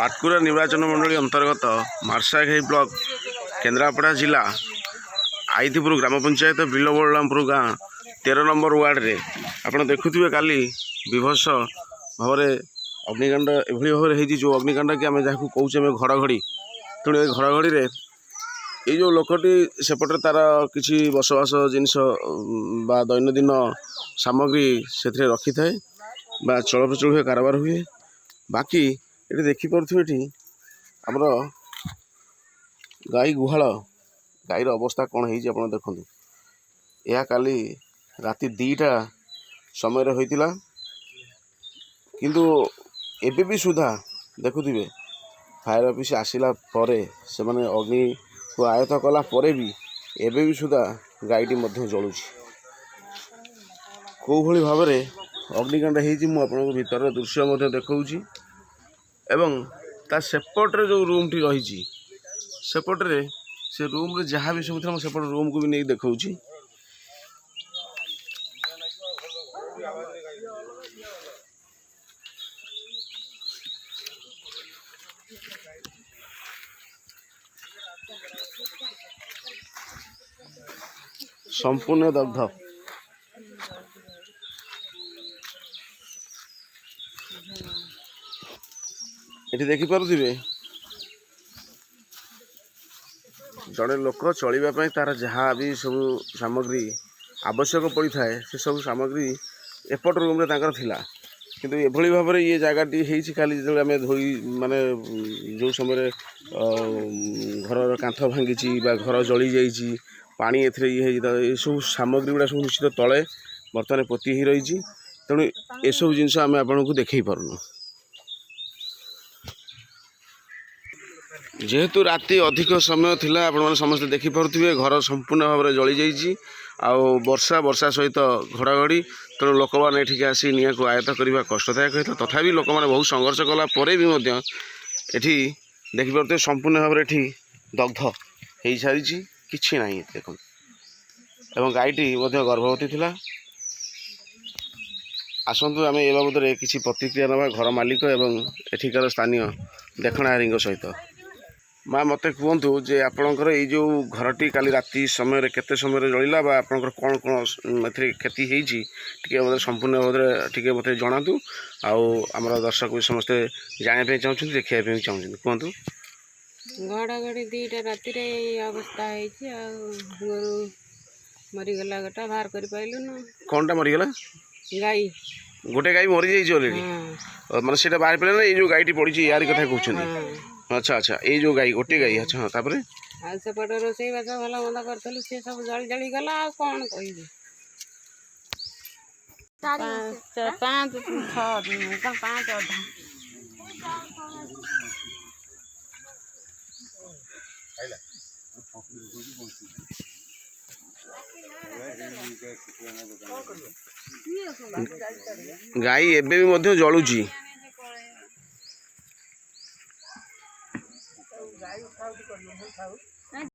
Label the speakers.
Speaker 1: पाटकुरा निर्वाचन मंडली अंतर्गत मार्साघाई ब्लॉक केन्द्रापड़ा जिला आईतीपुर ग्राम पंचायत बिलबलरामपुर गाँ 13 नंबर वार्ड रे आपड़ देखुवे काली विभत्स भाव अग्निकांड एभली भाव जो अग्निकांड कि आम जहाँ कौचे घड़घड़ी तेणु घड़घड़ी रे ये जो लोकटी सेपटे तार किसी बसवास जिनस बा दैनंदिन सामग्री से रखी थाए बा चलप्रचल हुए कारबार हुए। बाकी ये देखिपे आमर गाई गुहाल गाईर अवस्था कौन है देखु यह काली राति 2टा समय होता किंतु एबे भी सुधा देखुवे फायर ऑफिस आसिला परे से माने अग्नि को आयत्त कला परे भी एबे भी सुधा गाईटी मध्य जलुची कौ भली भाव में अग्निकांड हो भीतर दृश्य देखा एवं ता सेपटे जो रूम टी रही सेपटे से रूम रे जहाँ भी सब सेपट रूम को भी नहीं देखा संपूर्ण दग्ध ये देखिपे जड़े लोक चलवाई तार जहाँ भी सब सामग्री आवश्यक पड़ता है से सब सामग्री एपट रूम रे थिला किंतु एभली भाव में ये जगहटी खाली जो आम धोई माने जो समय घर कांथ भांगी घर जली जाइए पानी ये सब सामग्री गुड़ा सब निश्चित तले बर्तमान पोती ही रही तेणु ये सब जिनस आम आपन को देखई पारुनु जेहेतु राति अधिक समय थिला आपण माने समस्त देखि पारुथिबे घर संपूर्ण भाव में जली जाइए वर्षा वर्षा सहित घड़घड़ी तेणु लोक मैंने ठीक आसी निया को आयत्त करने कष्टदायक होता तथापि लोक मैंने बहुत संघर्ष कला परे भी एठी देखिपे संपूर्ण भाव में एठी दग्ध हो सारी किछि नहीं देखो एवं गाईटी गर्भवती थिला। आसतु आम ए बाबद किसी प्रतिक्रिया नवा घर मालिक एवं एठिकार स्थानीय देखणाहारी सहित माँ मत कहतु जे आपणकर ये जो घरटी काली राति समय केते समय जलिला बा आपणकर कौन कौन क्षति होती संपूर्ण भाव में मत जनातु आमर दर्शक भी समस्ते जानापी चाहते देखा चाहते कहतु
Speaker 2: घड़घड़ी 2टा राति अवस्था गोरु मरीगला गोटा बाहर कर पाइलुन
Speaker 1: कौनटा मरीगला
Speaker 2: गाई
Speaker 1: गोटे गाई मरी जाइए अलरेडी माने सेटा बाहर पड़े ना ये जो गाईटी पड़ी यार कथा कहते अच्छा अच्छा ये जो गाई गोटे गाई अच्छा हाँ तापर
Speaker 2: सेपटे रोसई बास भल मंद करूँ सी सब जली जली गला कौन कह 5 अधा
Speaker 1: गाई एबे भी मध्य जलुची